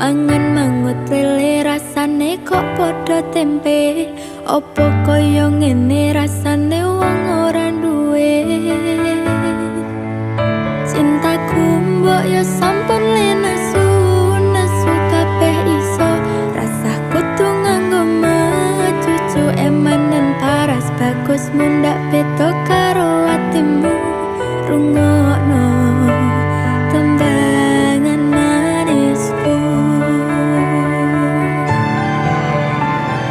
Mangan mangut lele rasane kok padha tempe. Opo kaya ngene rasane wong ora duwe. Cintaku mbok ya sampun lenesu, nesu kabeh iso. Rasah kudu nganggo cucu emanen paras bagus mundak beda karo atimu. Rungokno tembangan manisku.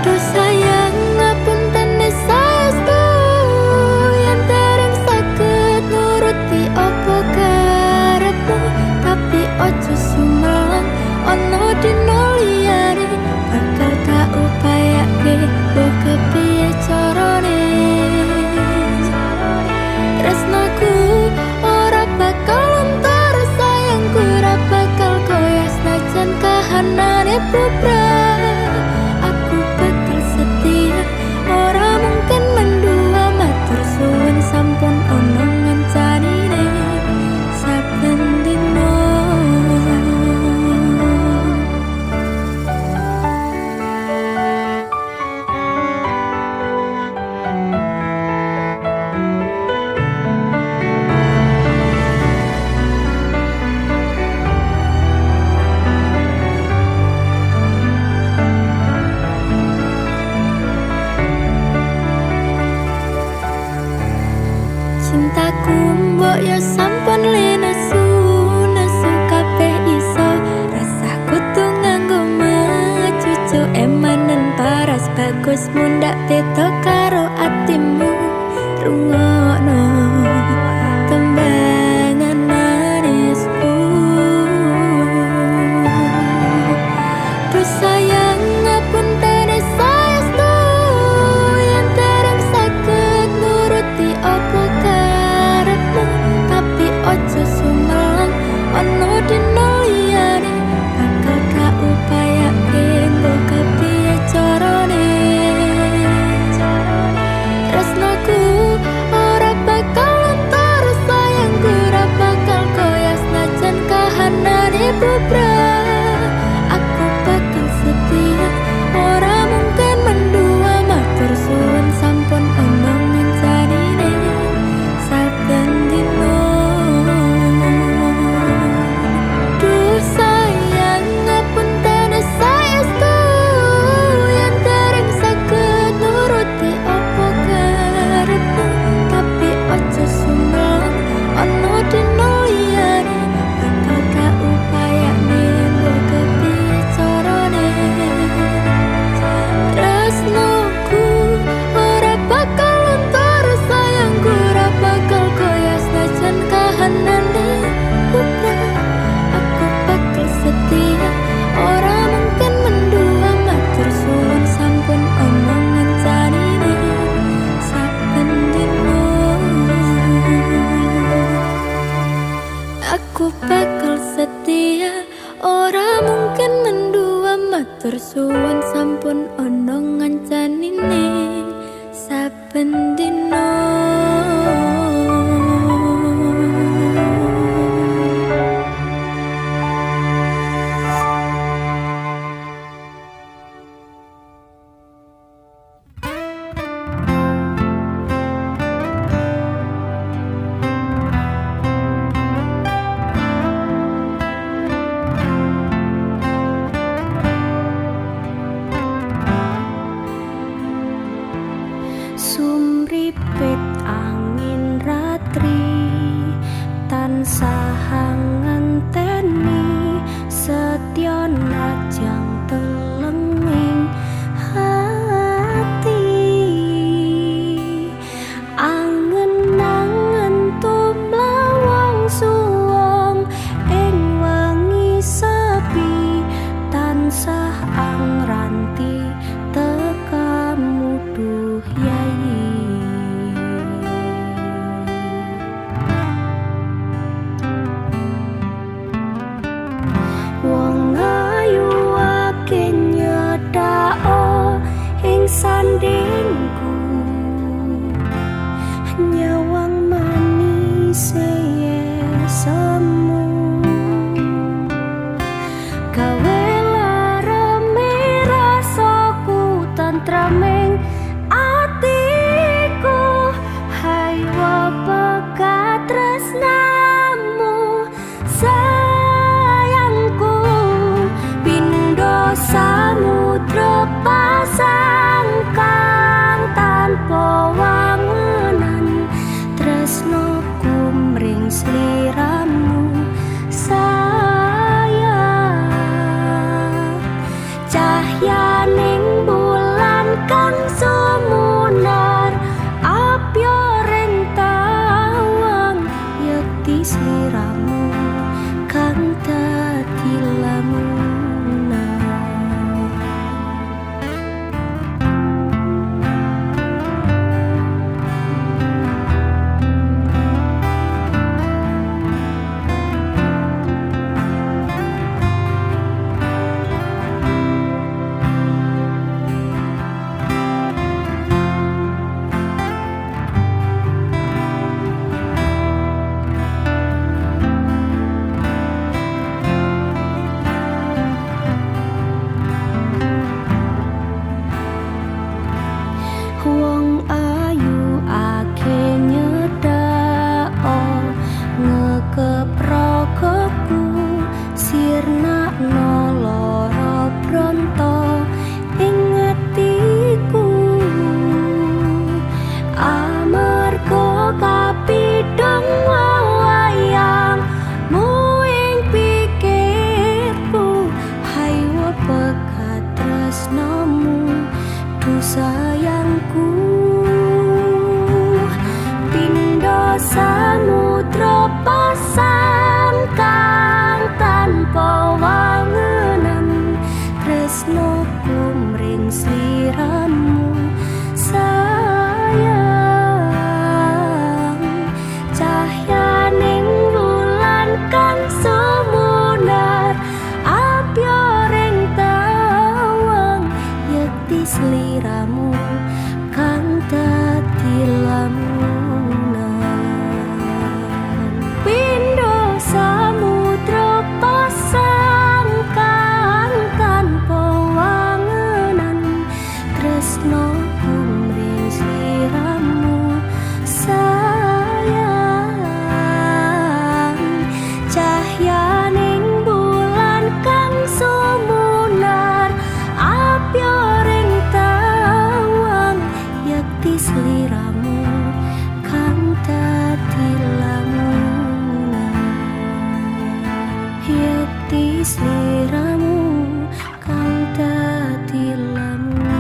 Do sayang ngapunten saestu yen dereng saged nuruti opo karepmu, tapi ojo sumelang ono dino liyane bakal tak upayake mbok kepiye carane. Tresnaku ora bakal lontar, sayangku ora bakal koyas najan kahanane bubrah. Aku bakal setia, ora mungkin mendua. Matur suwun sampun ono ngencanine saben dino. Cintaku mbok ya sampun lenesu, nesu kabeh iso. Rasah kudu nganggo cucu emanen paras bagus mundak beda karo atimu. Rungokno tembangan manisku. Do sayang ngapunten saestu yen dereng saged nuruti opo karepmu, tapi ojo sumelang ono dino liyane bakal gak upayake mbok kepiye carane. Tresnaku ora bakal lontar, sayangku ora bakal koyas najan kahanane bubrah. Aku bakal setia, ora mungkin mendua. Matur suwun sampun ono ngencanine saben dino. Duh sayang ngapunten saestu yen dereng saged nuruti opo karepmu, tapi ojo sumelang ono dino liyane bakal gak upayane mbok kepiye carane. Tresnoku ora bakal lontar, sayangku ora bakal koyas najan kahanane bubrah. Aku bakal setia, ora mungkin mendua. Matur suwun sampun ono ngencanine saben dino. Aku bakal setia, ora mungkin mendua. Matur suwun sampun ono ngencanine saben dino. Sumripit angin ratri tansah ngenteni, setya najang telenging hati. Angen-angen tumlawang suwung ing wengi sepi, tansah angranti tekamu duh yai. sliramu kang dadi lamunan. Wong ayu ake nyedako ngekeprokoku sirna noloro bronto ing atiku amarga kapidhong wayang mu ing pikirku haywa pekat tresnamu du sayangku pindho samudra pasang kang tanpa wangenan tresnoku mring sliramu sayang cahyaning wulan kang sumunar abyoring tawang yekti sliramu kang dadi lamunan pindho samudra pasang kang tanpa wangenan tresnoku mring sliramu sayang cahyaning bulan kang sumunar abyoring tawang yekti sliramu kang dadi lamunan yekti sliramu kang dadi lamunan.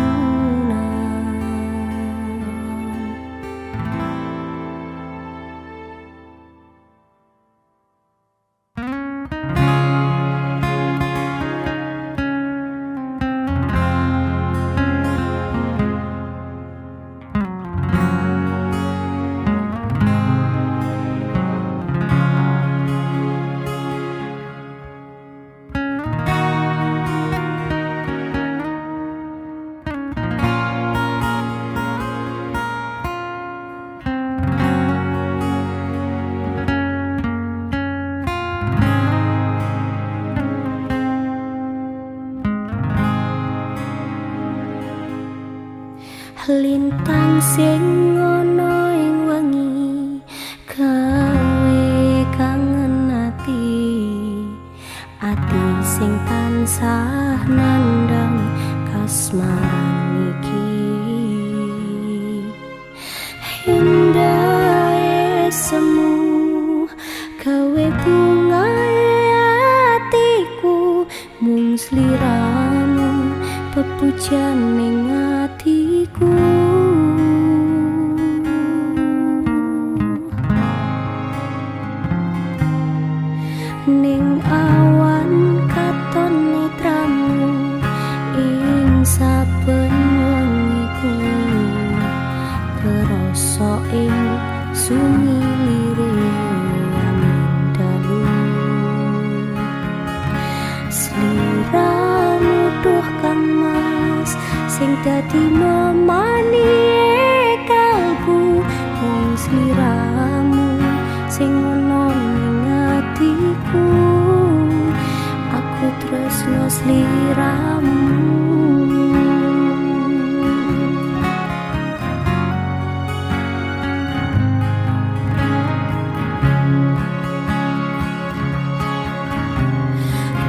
Lintang sing ana ing wengi gawe kangen ati sing tansah nandhang kasmaran iki indah semu gawe bungae atiku mung sliramu pepujan ning atiku ning awan katon netramu ing saben wengiku kerasa ing sumilire angin dalu sliramu duh kang mas sing dadi memani kalbu wong sliramu sing ono ning atiku aku tresno sliramu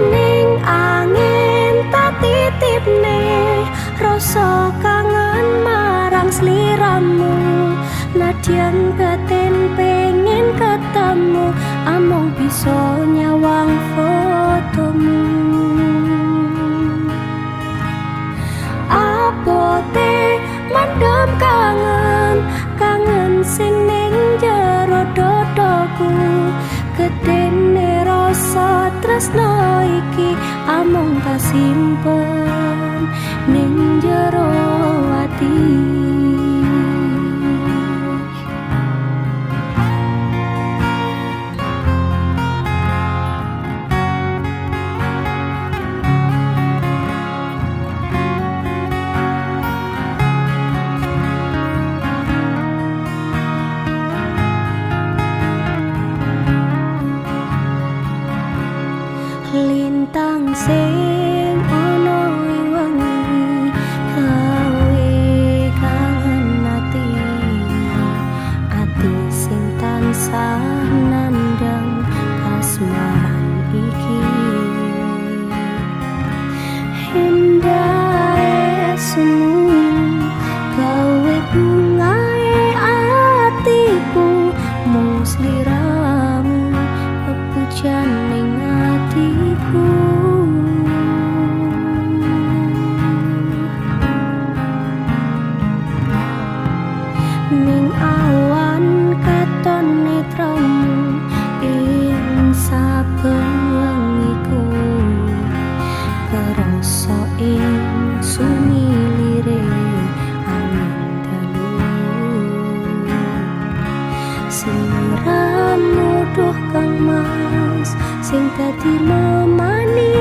ning angin tak titipne rasa kangen marang sliramu nadyan batin pengen ketemu among bisa nyawang fotomu abote mendem kangen sing ning jero dodoku Gedene rasa tresno iki amung tak simpen ning jero ati. Lintang sing ana ing wengi gawe kangen ati sing tansah nandang kasmaran iki. Indah semu gawe bungae atiku mung sliramu pepujan ning atiku. Ning awan katon netramu ing saben wengiku kerasa ing sumilire angin dalu. Sliramu duh kang mas sing dadi memani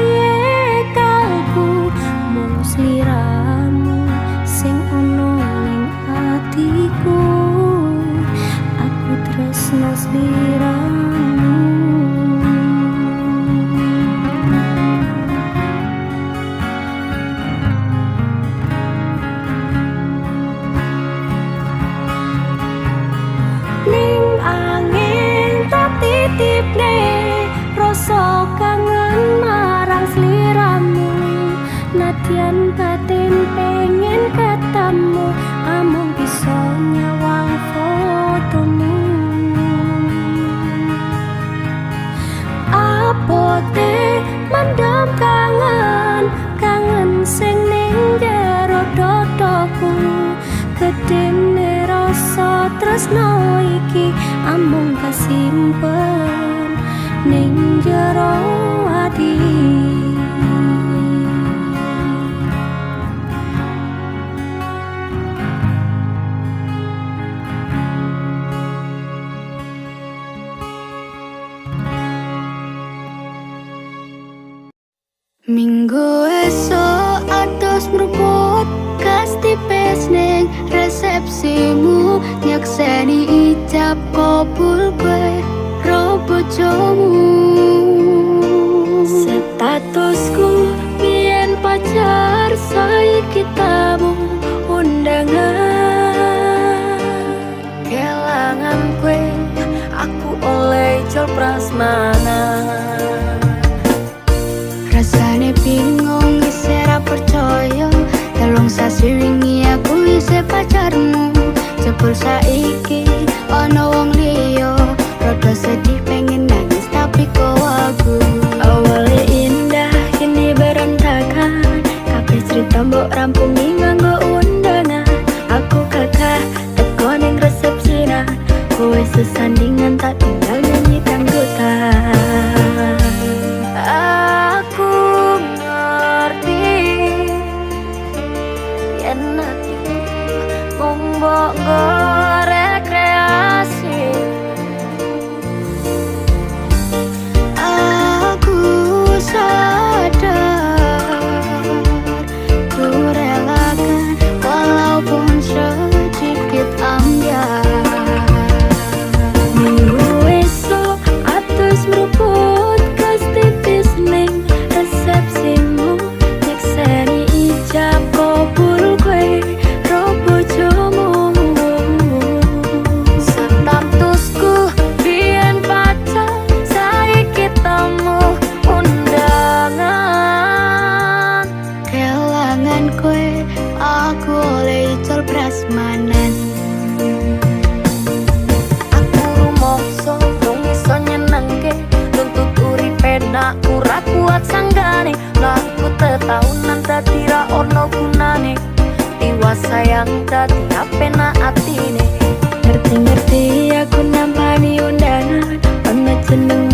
kalbu mung sliramu sing ana ning atiku. Aku tresno sliramu. Ning angin tak titipne rasa kangen marang sliramu. Nadyan batin pengen ketemu amung bisa nyawang fotomu. Apote mendam kangen sing ning jero dodoku. Gedene rasa tresno iki amung kasimpen ning jero ati. Minggu esok atus meruput kas tipis ning resepsimu nyakseni ijab kabul kowe ro bojomu. Statusku biyen pacar saiki tamu undangan. Kelangan kowe aku oleh jol prasmanan. Rasane bingung isih ra percaya telung sasi wingi aku isih pacarmu. Jebul saiki ana wong liya rada sedih pengen nangis tapi kok aku. Awale indah kini berantakan kabeh cerita mbok rampungi nganggo undangan. Aku kakak teko ning resepsinan kowe sesandingan tak tinggal nyanyi dangdutan. Aku ngerti yen atiku mung mbok rekreasi. Aku sadar ku relakan walaupun sedikit ambiar. Minggu esok atus meruput kas tipis ning resepsimu nyakseni ijab kabul kowe ro bojomu. Statusku biyen pacar saiki tamu undangan. Kelangan kowe aku oleh ijol prasmanan. Aku ra kuat sanggane laku tetahunan dadi ra ono gunane. Tiwas sayang dadi apenak atine. Ngerti-ngerti aku nampani undangan ana jeneng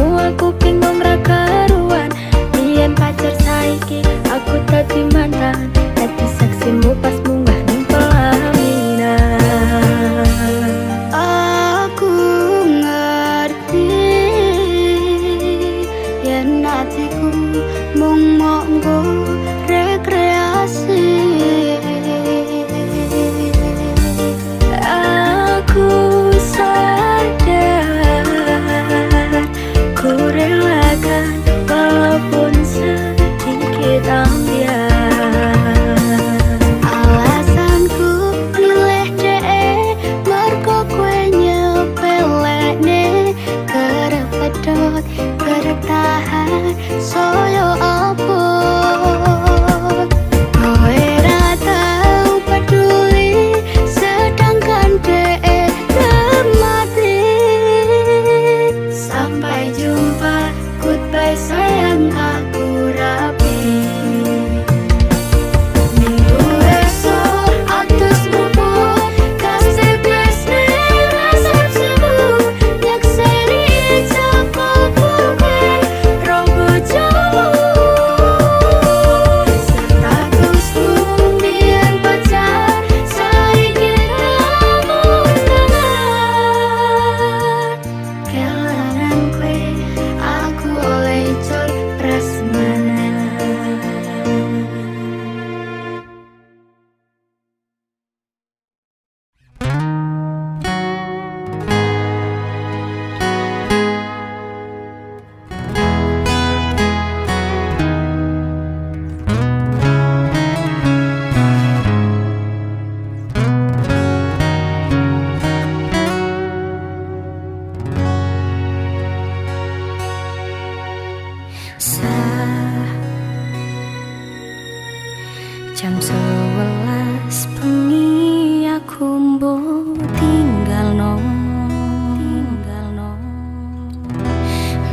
Jam 11 bengi aku mbok tinggalno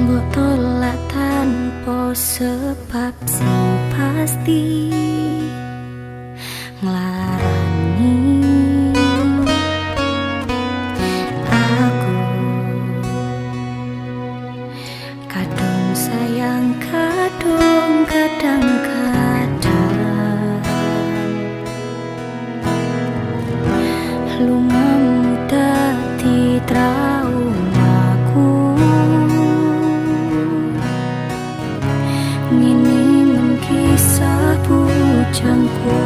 mbok tolak tanpa sebab sing pasti nglarani aku kadung sayang kadung kadang-kadang lumamu dadi traumaku ngene kisah bujangku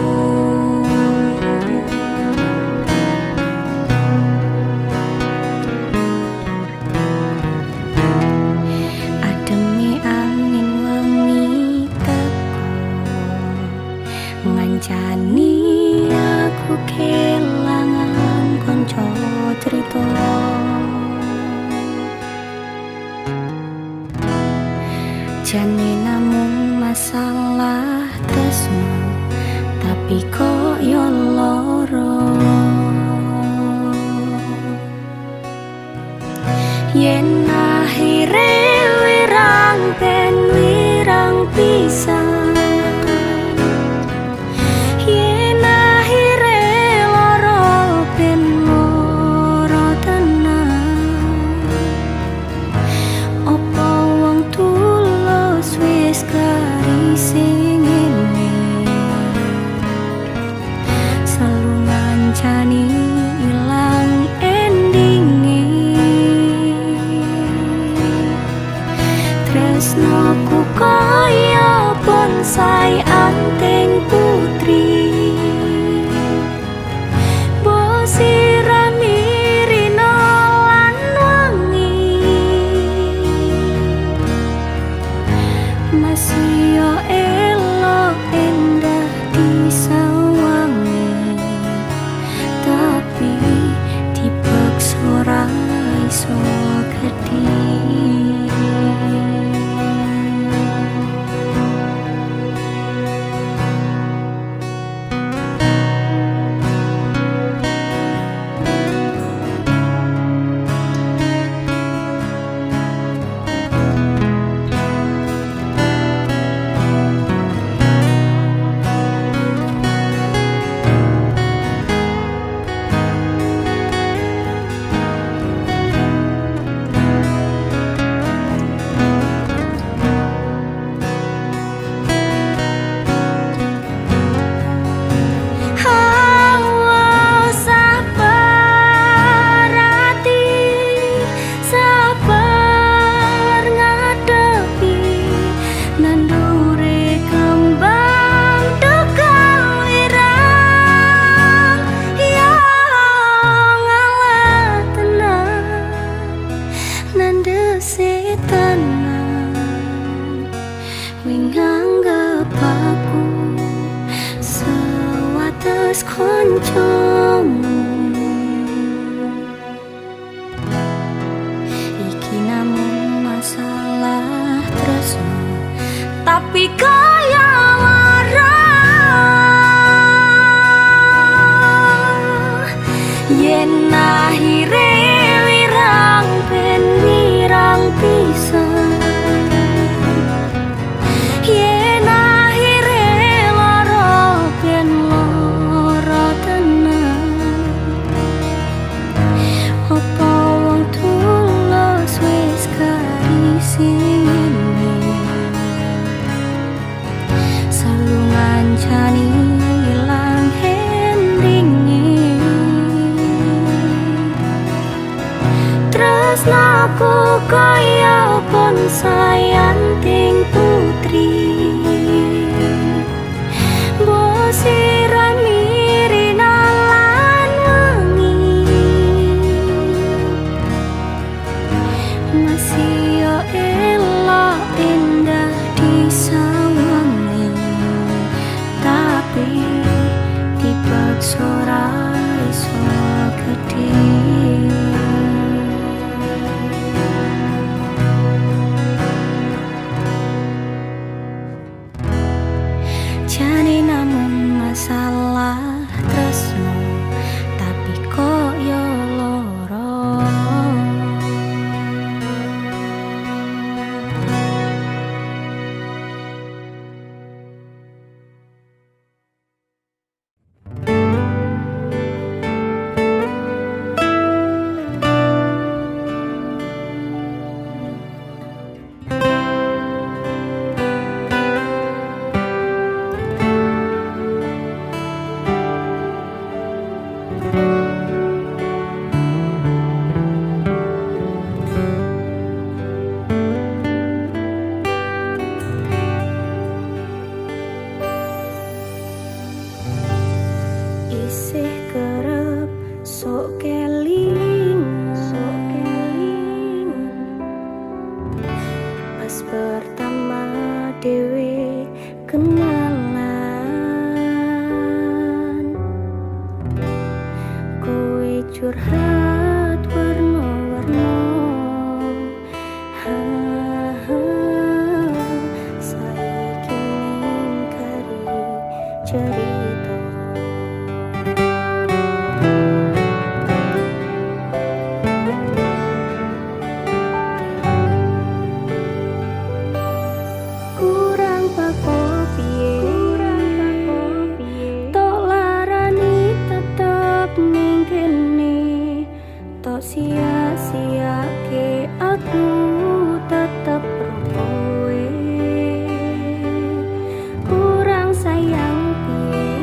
ademe angin wengi teko ngancani aku kelangan konco cerita jane namung masalah tresno tapi kok yo loro yen akhire wirang ben wirang pisan yen akhire loro ben loro tenan opo wong tulus wis garis ngene selalu ngancani ilang endinge tresnoku kaya bonsai anting putri bosirami rino lan wangi masih yo elok endah disawangi tapi dipaksa ora iso gedhe nganggep aku sewates koncomu iki namung masalah tresno tapi kaya lara yen akhire wirang ben wirang pisan yen akhire lara ben lara tenan opo wong tulus wis garis ngene selalu ngancani ilang endinge tresnaku kaya bonsai anting putri bosirami rina lan wangi masih yo elok endah disawangi tapi dipaksa ora iso gedhe Pas pertama dewe kenalan, kowe curhat warna-warna, saiki ningkari cerita. Sia-sia ke aku tetep kowe, kurang sayang piye,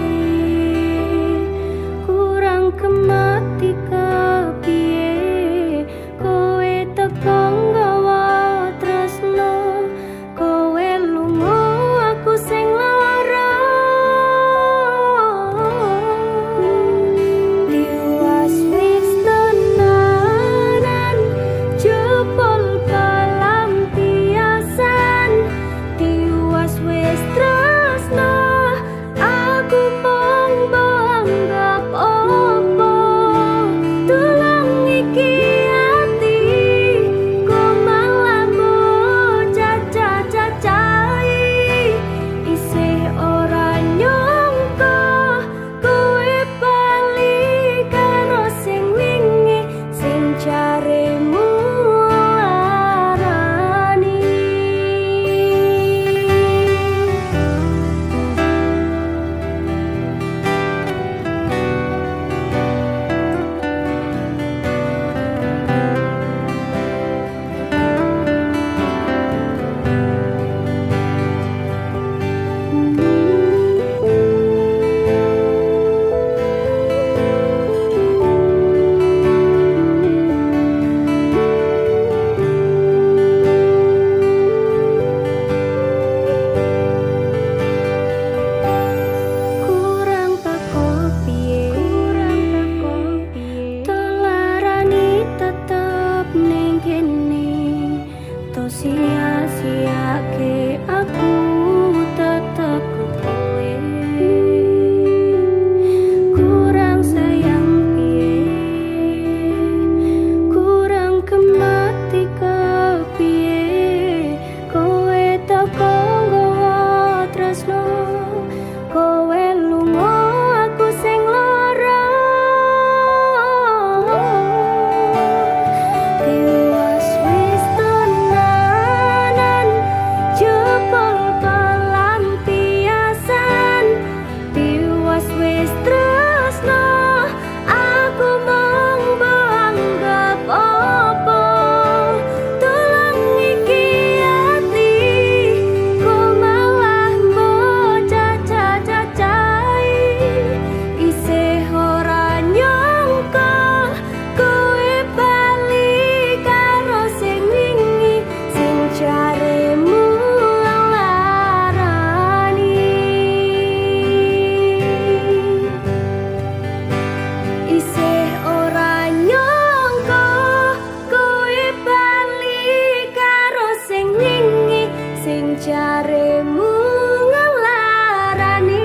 kurang kemati kepiye, kowe teko nggawa tresno, kowe lunga aku sing lara. Tiwas wis jebol pelampiasan, tiwas wis tresno, aku mung anggap opo, tulung iki ati, kok malah cacai, isih ora nyangka kowe bali karo sing wingi, sing jaremu sia-sia ke aku tetep kowe, kurang sayang piye, kurang kemati kepiye, kowe teko nggawa tresno, kowe lunga aku sing lara. Tiwas wis jebol pelampiasan, tiwas wis tresno, aku mung anggap opo, tulung iki ati, kok malah cacai, isih ora nyangka kowe bali karo sing wingi, sing jaremu jaremu ngelarani.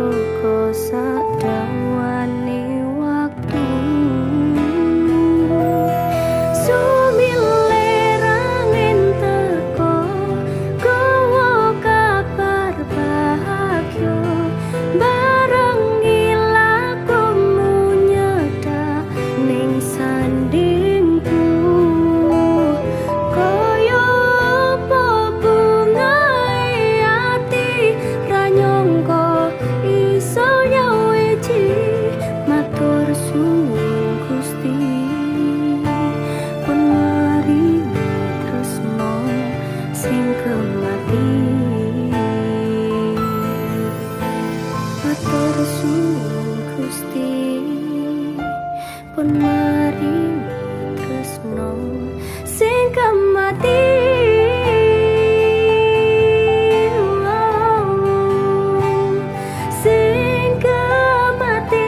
teko sadawane waktu sumilerangin teko gowo kabar bahagia bareng ilakumu nyedak ning sandingku koyo apa bungae ati ra nyangka iso nyawiji matur suwun Gusti pun maringi tresno sing kemati matur suwun Gusti pun maringi tresno sing kemati sing kemati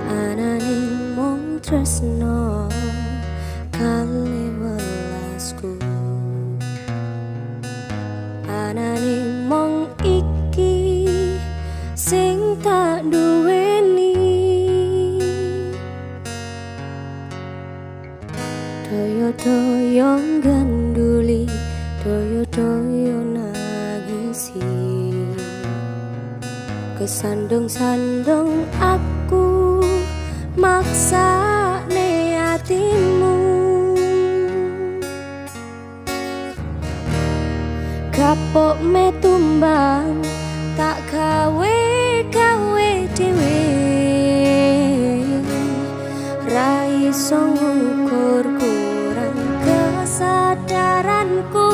ananing mung tresno kali welasku ananing mung iki sing tak duweni doyo-doyo ganduli doyo-doyo nangisi kesandung-sandung aku maksa ne hatimu kapok me tumbang tak gawe dhewe ra iso ngukur kurang kesadaranku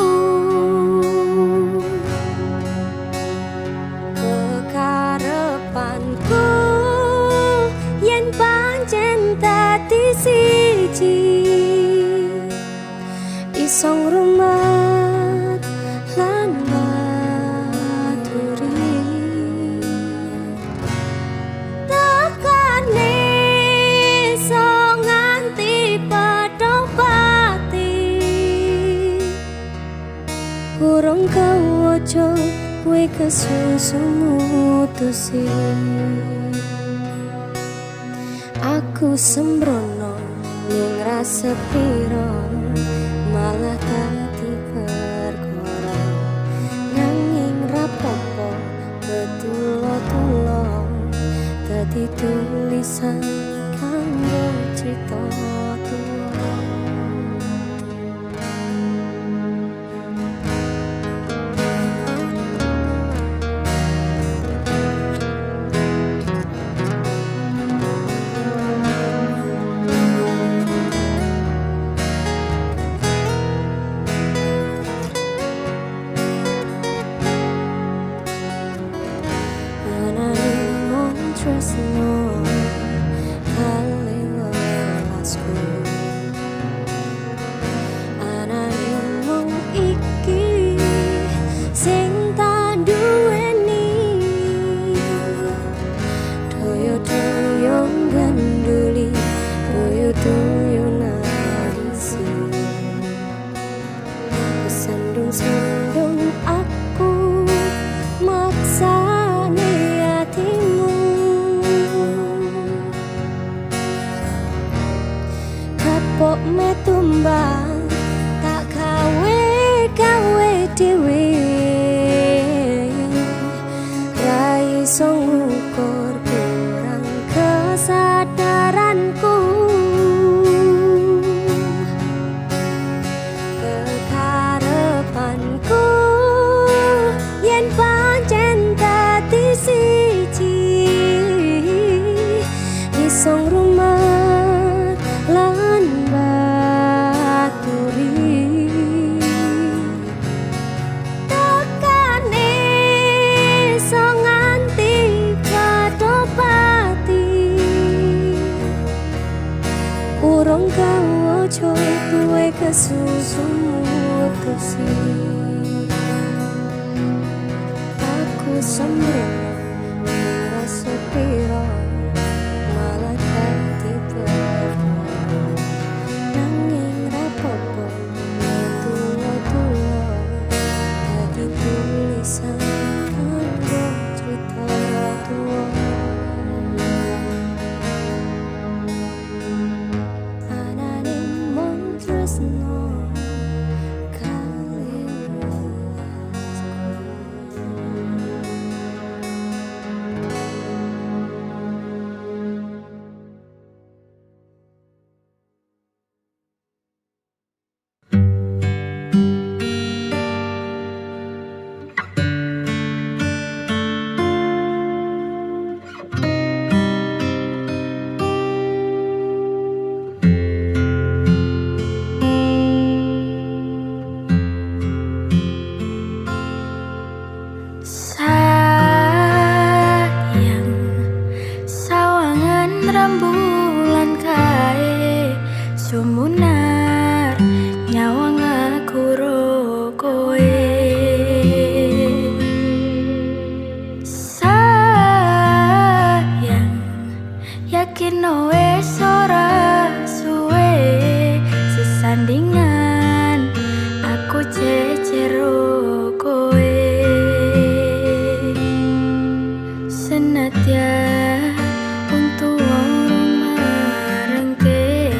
kekarepanku yen pancen dadi siji iso ngrumat lan maturi tekane iso nganti padha pati urung kawoco kowe kesusu mutusi aku sembrono ning rasa piro malah dadi perkara nanging rapopo betulo-tulo dadi tulisan kanggo crita tuwa susumu putusi aku sembrono rasa piro malah dadi pelaku nanging rapopo tuwa-tuwa dadi tulisan kanggo cerita tuwa anane mung tresno sayang sawangan rembulan kae sumunar nyawang aku ro koe sayang yakin wes ora suwe sesandingan aku cecero koe senadyan untuk orang marengke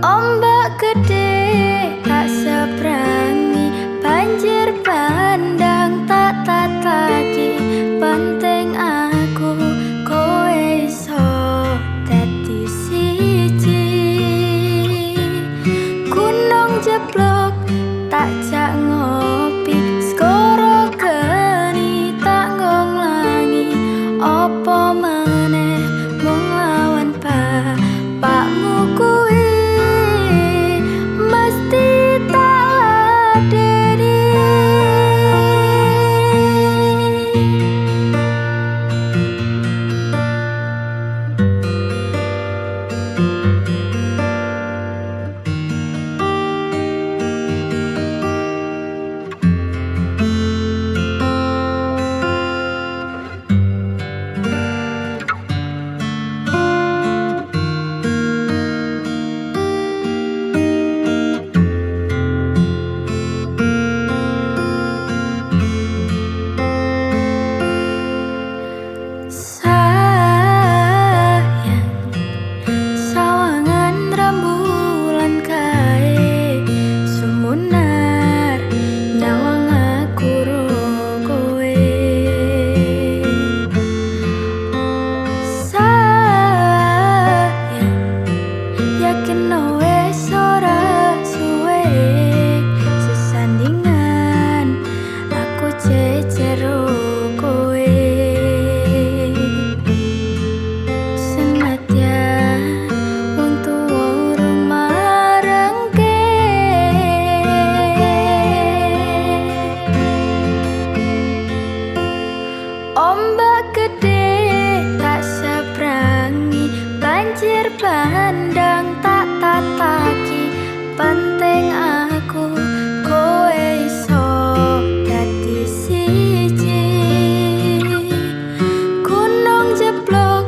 ombak gede tak seberangi banjir bandang tak tataki penting aku kowe iso dadi siji gunung jeblok tak jak ngopi skoro geni tak ngonglangi opo meneh mung lawan bapakmu kuwi mesti tak ladeni sayang sawangan rembulan kae sumunar nyawang aku ro koe sayang yakin wes ora suwe sesandingan aku cecero koe senadyan untuk orang marengke ombak gede tak seberangi banjir bandang tak tataki penting aku kowe iso dadi siji gunung jeblok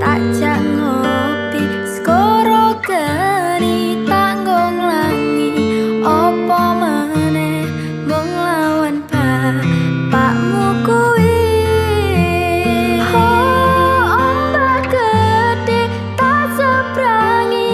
tak jak ngopi skoro geni tak ngonglangi opo meneh mung lawan bapakmu kuwi ombak gede tak seberangi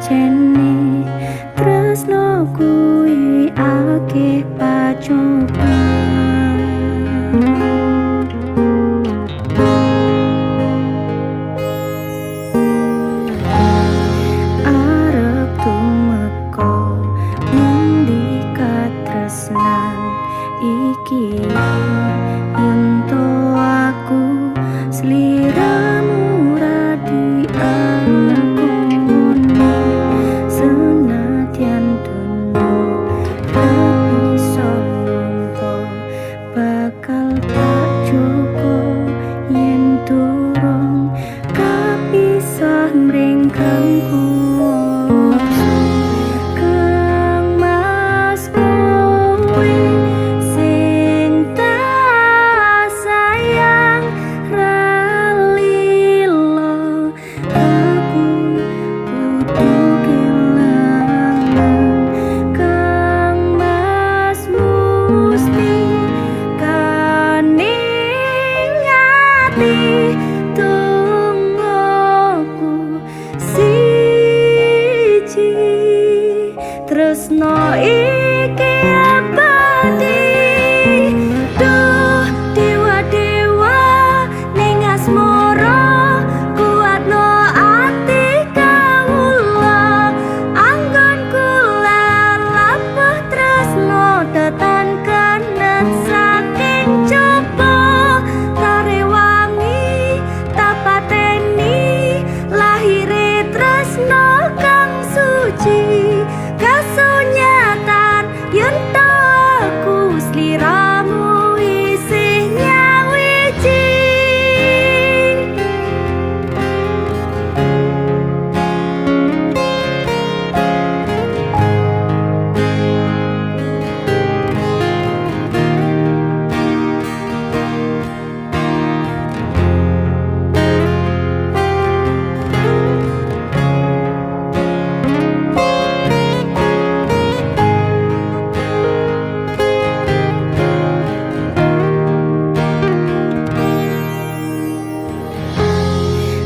jene tresno kuwi akeh pacobaan arep tumeka ngendi katresnan iki yen to aku sliramu radi akoni senadyan dono tapi sonongko bakal tak joko yen durung kapisah mringkangku Kang Mas kowe sing tak sayang ralilo aku kudu kelangan Kang Mas musti kaningati tungguku siji tresno iki abadi duh dewa-dewa ning asmara kuatno ati kawula anggon kula lapah tresno tetan kenet saking coba tarewangi tapateni lahire tresno kang suci kasunyatan yen aku sliramu isih nyawiji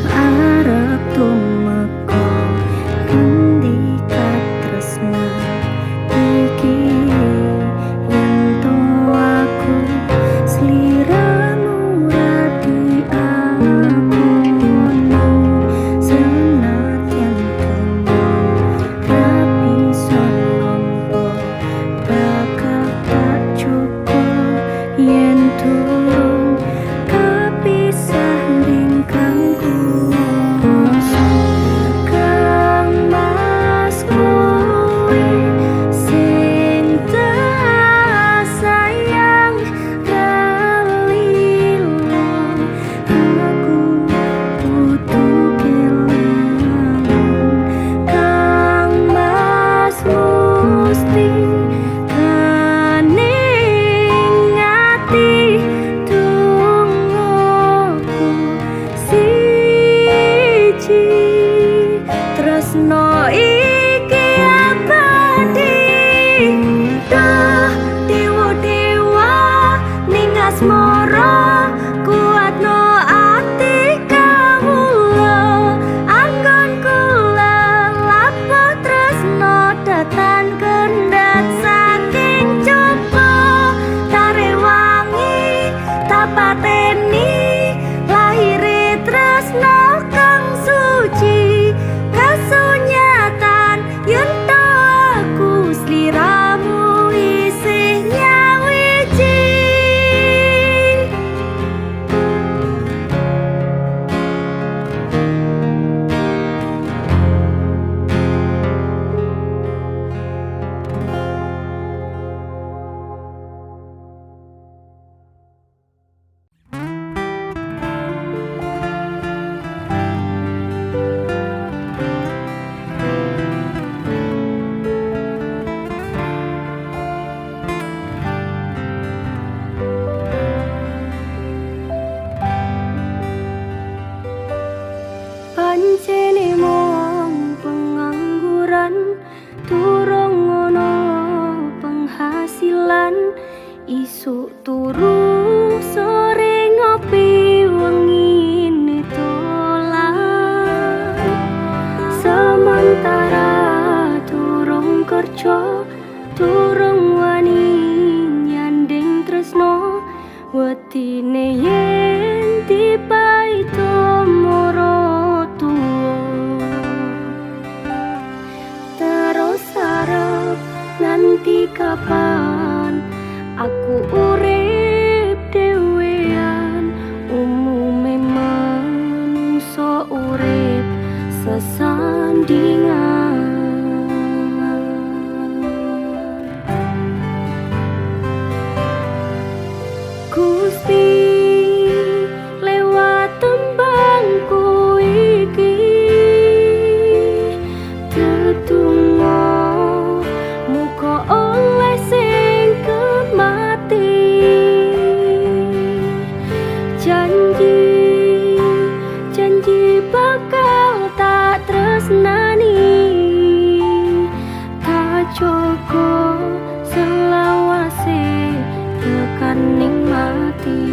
arep tumeka ngendi katresnan iki yen to aku sliramu radi akoni senadyan dono tapi sonongko bakal tak cukup yen durung kapisah mringkangku Kang Mas kowe sing tak sayang ralilo aku kudu kelangan Kang Mas musti kaningati tungguku siji tresno iki abadi duh dewa-dewa ning asmara kuatno ati kawula anggon kula lapah tresno tetan kendhat saking coba tarewangi tapateni lahire tresno kang suci kasunyatan yen aku sliramu isih nyawiji pancene mong pengangguran durung ngono penghasilan isuk turu sore ngopi wengi nitolan sementara kerja durung wani nyanding tresno wetine yen dipaito moro tuwa terus arep nanti kapan aku urip dhewean umume manungsa urip sesandingan Gusti lewat tembangku iki tetunggo muga oleh sing kemati janji bakal tak tresnani tak jogo selawase tekan nikmati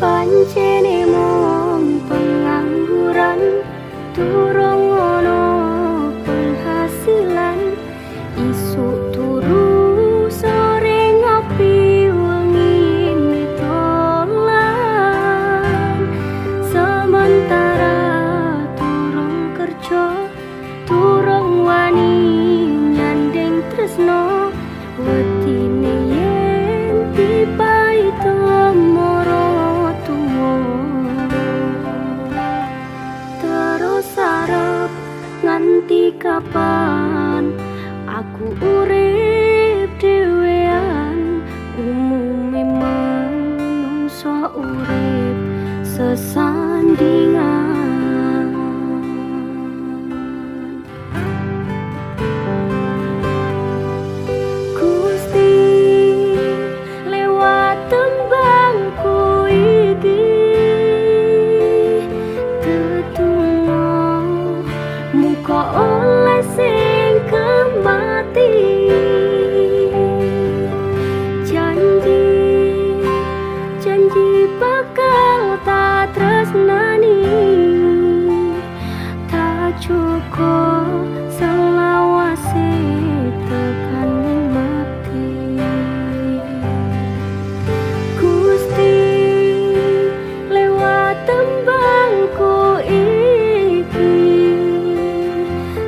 pancene mung pengangguran durung ono penghasilan isuk turu sore ngopi wengi mitolan sementara durung kerja durung wani nyandeng tresno wetine yen dipaito moro tuwa terus arep nganti kapan aku urip dhewean umume manungsa urip sesandingan Gusti lewat tembangku iki tetunggo muga oleh sing kemati janji bakal tak tresnani tak cukup selawase tekan nikmati Gusti lewat tembangku iki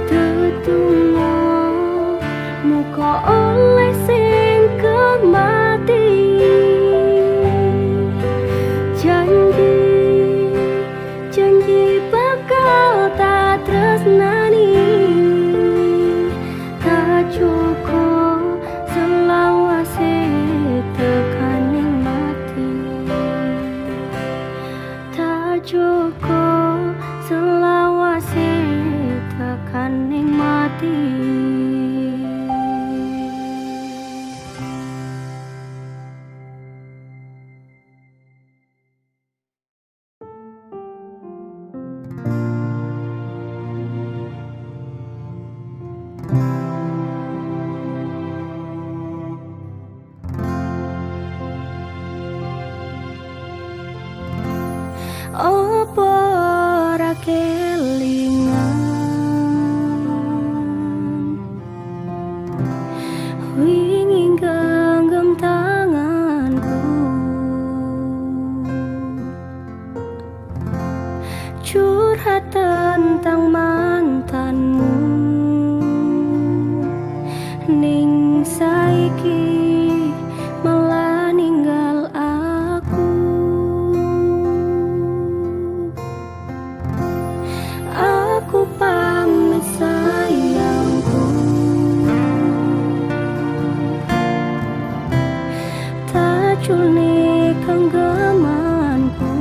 tetunggo muga oleh sing kemati janji bakal tak tresnani tak cukup selawase tekan nikmati tak cukup selawase tekan nikmati opo ora kelingan wingi genggam tanganku curhat tentang mantanmu ning saiki malah ninggal aku pamit sayangku tak culne kenggemanku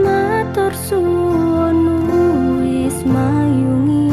matur suwun wis mayungi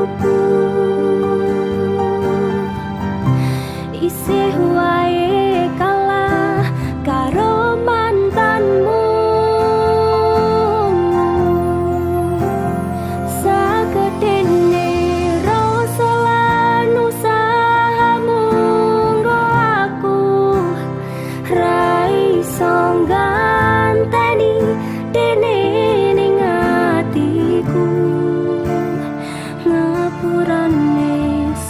waktuku isih wae kalah karo mantanmu sagedene rasa lan usahamu nggo aku ra iso ganteni dene ning atiku ngapurane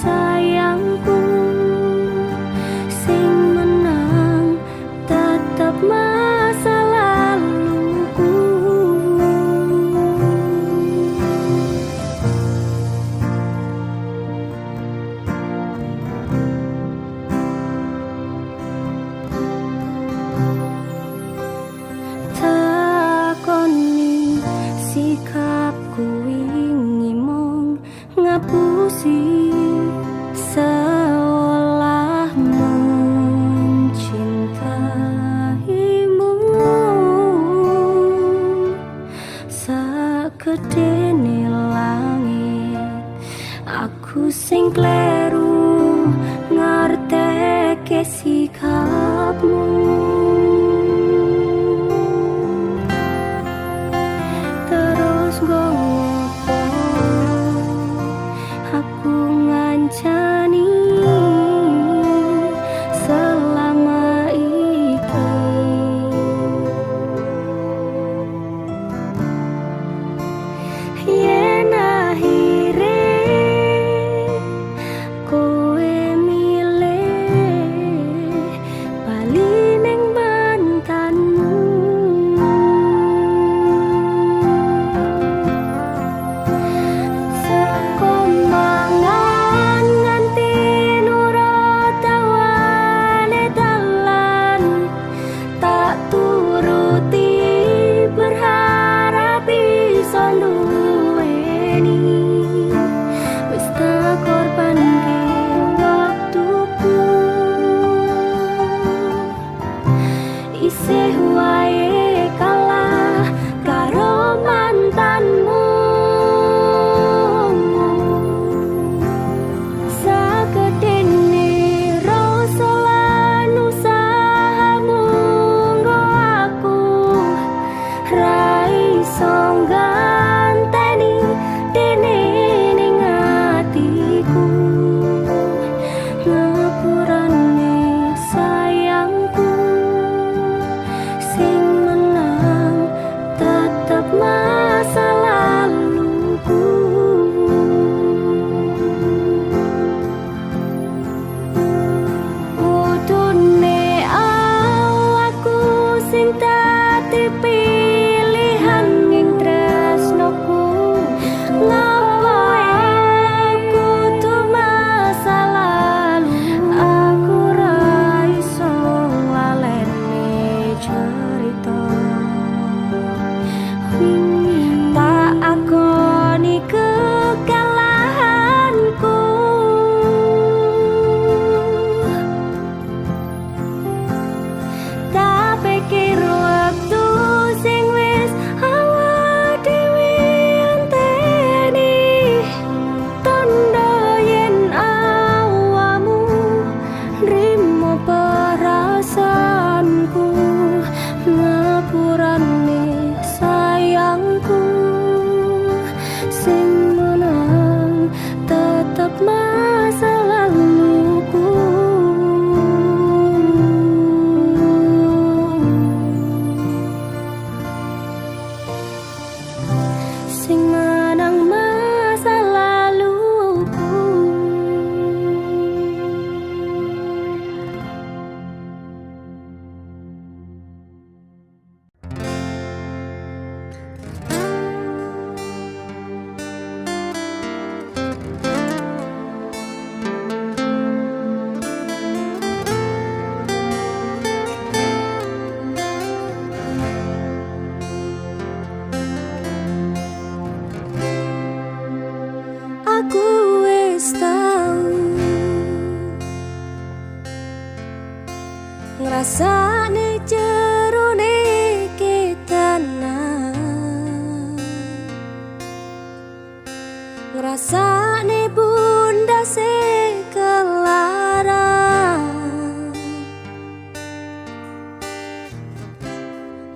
sayangku sing menang tetep masa laluku takoni sikapku wingi mong ngapusi seolah mencintaimu sakedene langit aku sing kleru ngarteke sikapmu terus ngopo aku ngancani selama iki yen akhire kowe milih bali ning mantanmu sekomangan nganti nurut awane dalan tak turuti berharap bisa duweni wis tak korbanke waktuku isih wae kalah karo mantanmu sagedene rasa lan usahamu nggo aku ra iso ganteni dene ning atiku ngapurane sayangku sing menang tetep masa laluku kudune awakku sing dadi pilihan ing tresnoku ngapa kudu masa lalu aku ra iso laleni cerita tak akoni kekalahanku tak pikir waktu sing wis awak dhewe anteni tanda yen awamu nrimo perasaanku ngapurane sayangku sing menang tetep masa laluku sing menang masa laluku aku wis tau ngrasane jerone ketana ngrasane bunda sekelaran,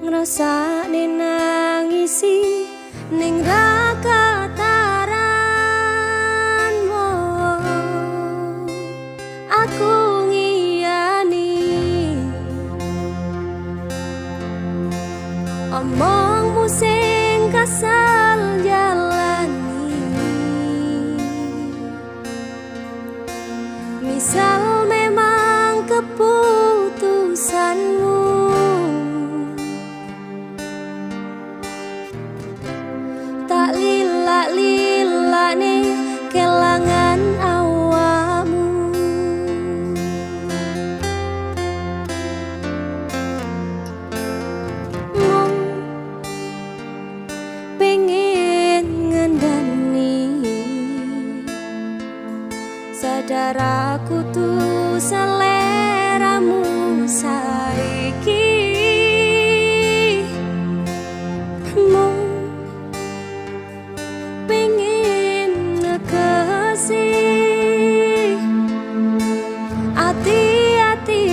ngrasane nangisi ning rakataran. Aku ngiyani omongmu sing kasal jalani, misal memang keputusanmu tak lila-lilane kelangan awamu. Mung pengen ngandani sadar aku tuh seleramu saiki. Mung pengen ngekasih hati-hati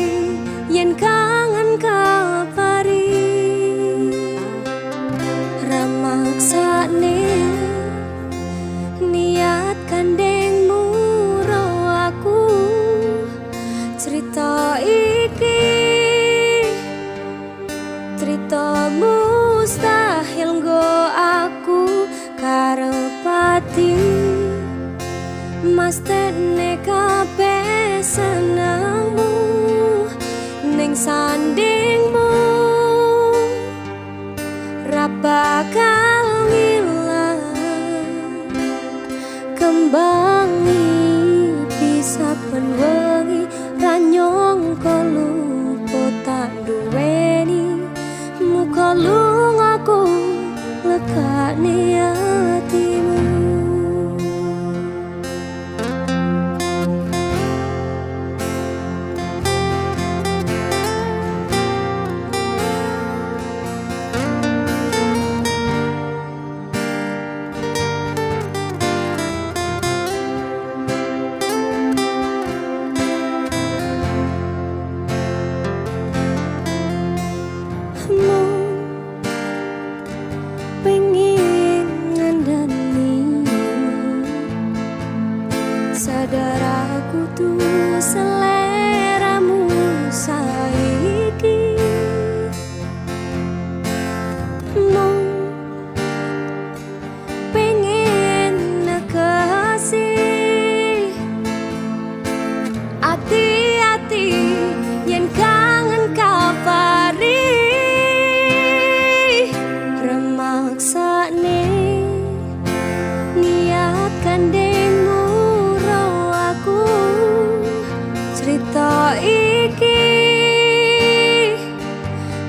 yen kangen kapari, ramaksane niat kandengmu ro aku cerita iki, cerita mustahil nggo aku karepati, mas tene kabeh senengmu ning sandingmu ra bakal ngilang kembangi bisa penwengi ra nyangka lupa tak duweni muka lungaku lekane hatimu. Pengen ngandani sadar aku tuh seleramu saiki. Mung pengen nekasih hati-hati yen kangen kapari, remaksane niat kandengmu ro aku cerita iki,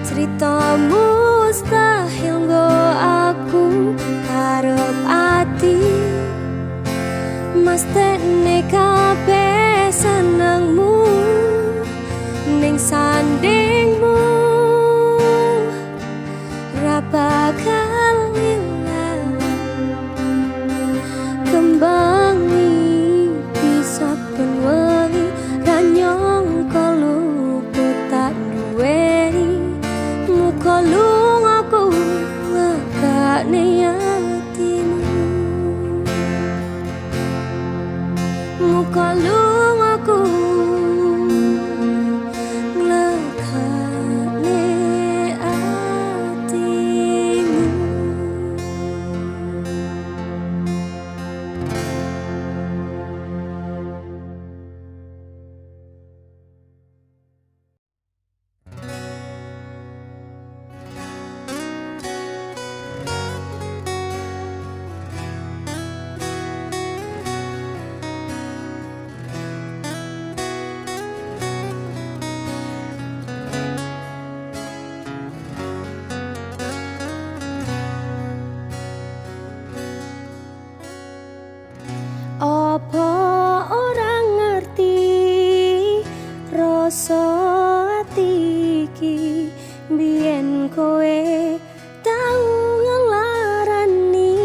cerita mustahil nggo aku karep ati, mas tene kabeh senengmu ning sandingmu ra bakal ilang kembangi bisa penwengi ra nyangka lupa tak duweni muka lungaku lekane hatimu, muka lungaku lekane hatimu. Apa orang ngerti rasa ati iki biyen kowe tau ngelarani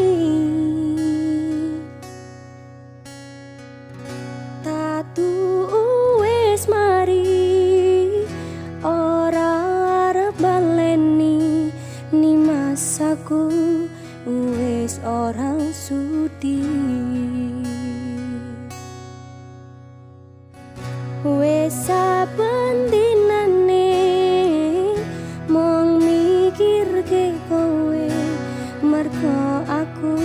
Wes saben dinane mong mikirke kowe mergo aku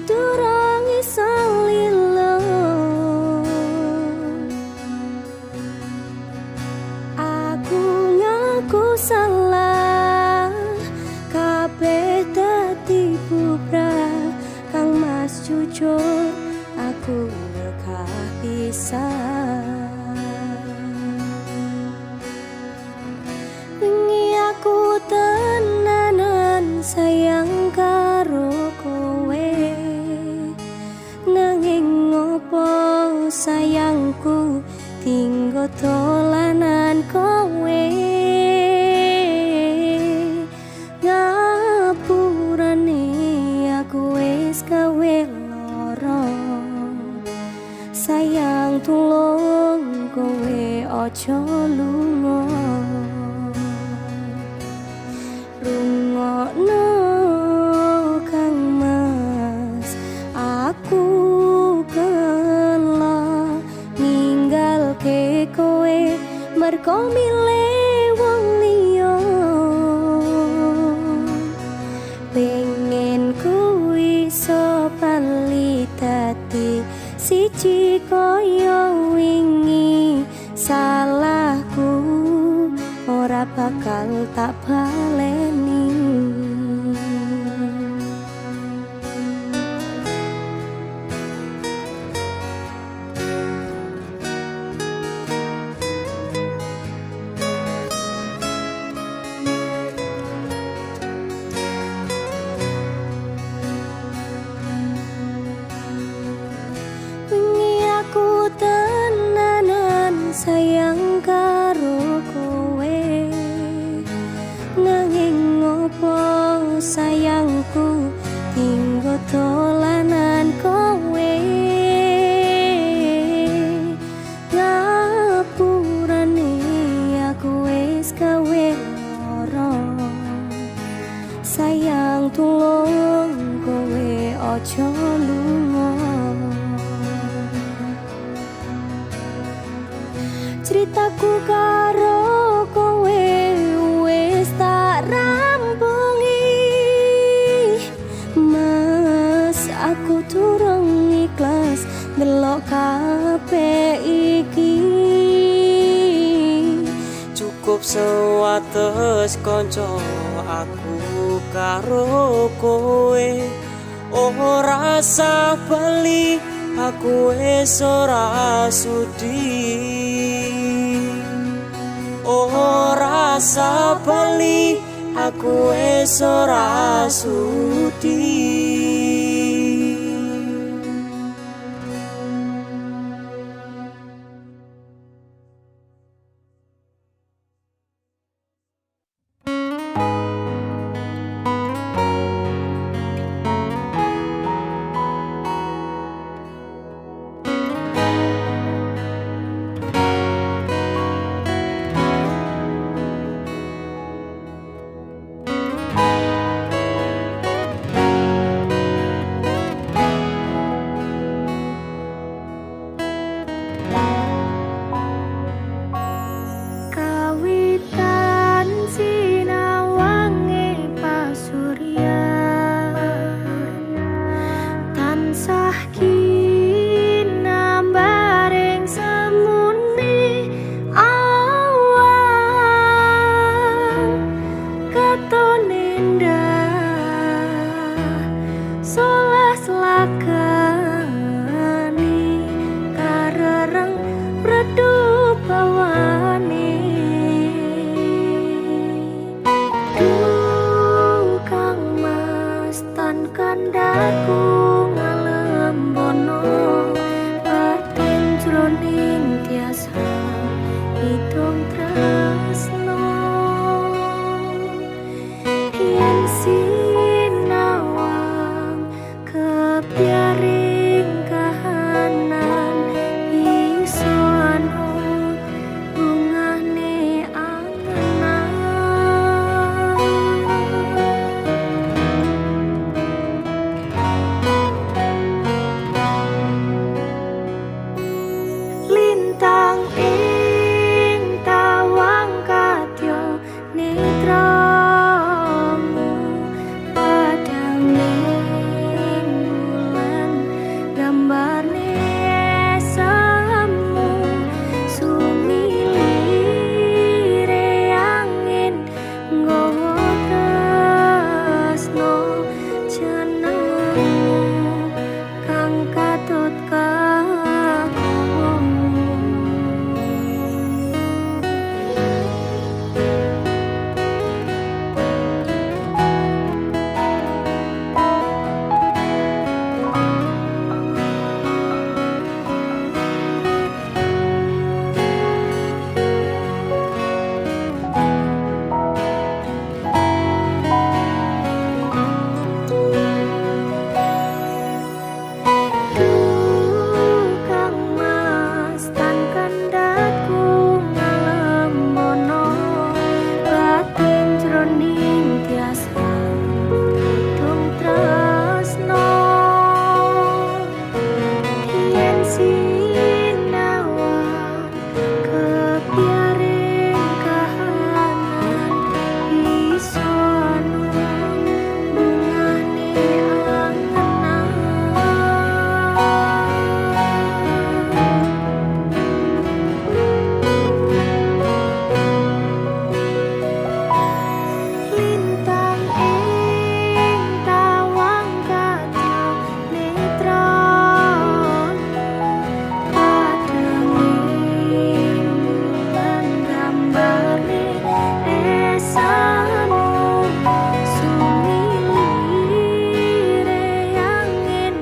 durung iso lilo. Aku ngaku salah kabeh dadi bubrah kang mas jujur aku lekah pisah. Aku tenanan sayang karo kowe nanging ngopo sayangku tinggo dolanan kowe ngapurane aku wis gawe lara sayang tulung kowe aja lunga. Rungokno kang mas aku kela ninggalke kowe mergo milih wong liya pengen ku iso bali dadi siji kaya wingi salahku ora bakal tak baleni. Wingi aku tenanan sayang karo kowe nanging ngopo sayangku tinggo dolanan kowe ngapurane aku wis gawe lara sayang tulung kowe aja lunga. Ceritaku karo kowe wis tak rampungi mas aku durung ikhlas delok kabeh iki cukup sewates kanca aku karo kowe ora sah bali aku wis ora sudi ora sah bali aku wis ora sudi. Kandaku ngalem Sinawan kebiaring kahanan iso anung bungane angenan lintang ing tawang kaca netron padanging bulan gambare esanu sumilire angin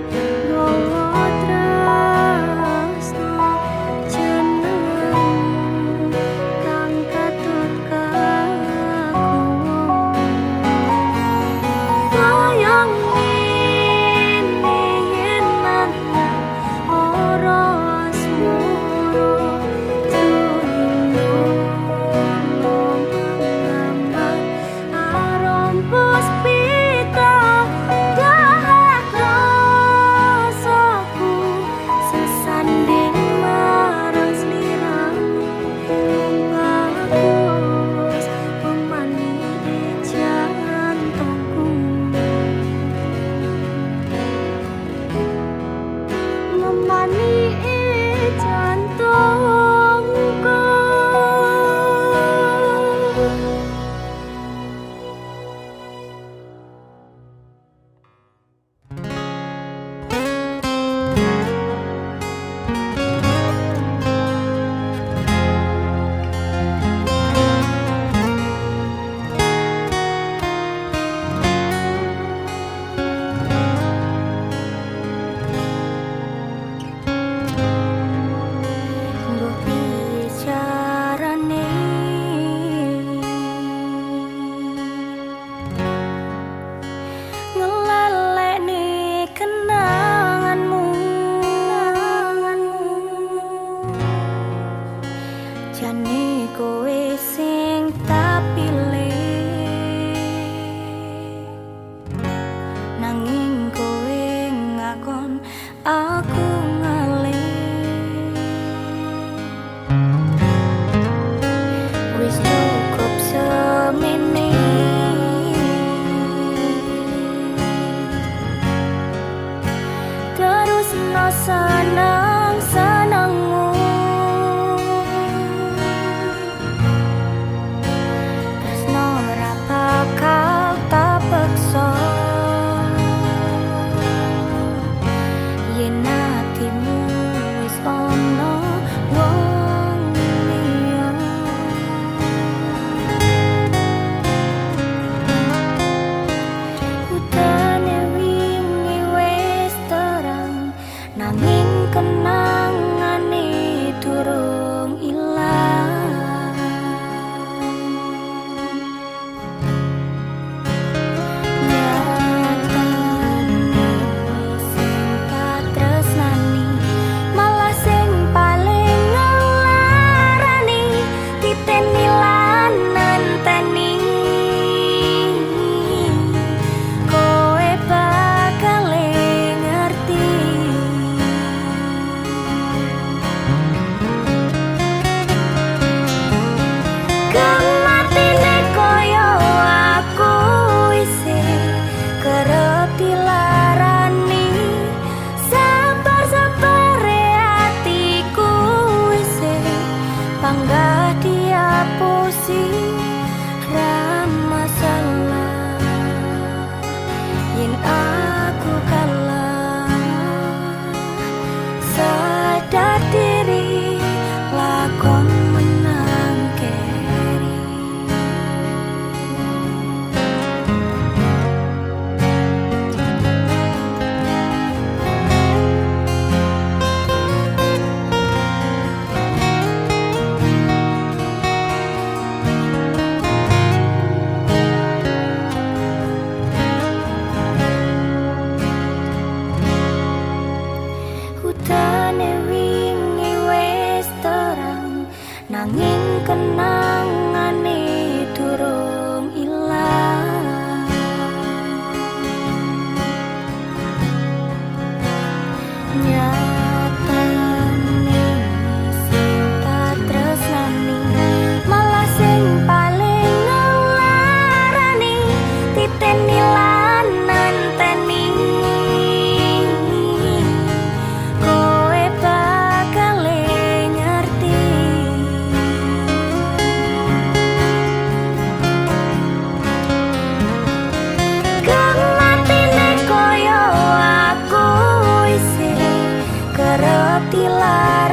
gowo tresno jeneng kang katut Goyong ini yen mandang ora asmara Ngambang arom puspita dahak rasaku sesanding marang sliramu bagus pemani jantungku memani jantungku Mbok bicarane ngelalekne kenanganmu jane kowe sing tak pilih nanging kowe ngakon aku ngalih wis cukup semene terus no seneng-senengmu tresno ora bakal tak peksa yen atimu wis ono wong liya Hutane wingi wis terang nanging kenangane durung ilang nyatane sing tak tresnani malah sing paling ngelarani titeni lan nenteni kowe bakal ngerti kematine koyo aku isih kerep dilarani sabar-sabare atiku isih panggah diapusi ra masalah yen aku kalah sadar diri lakon menang keri Hutane wingi wis terang nanging kenangane durung ilang nyata dilarang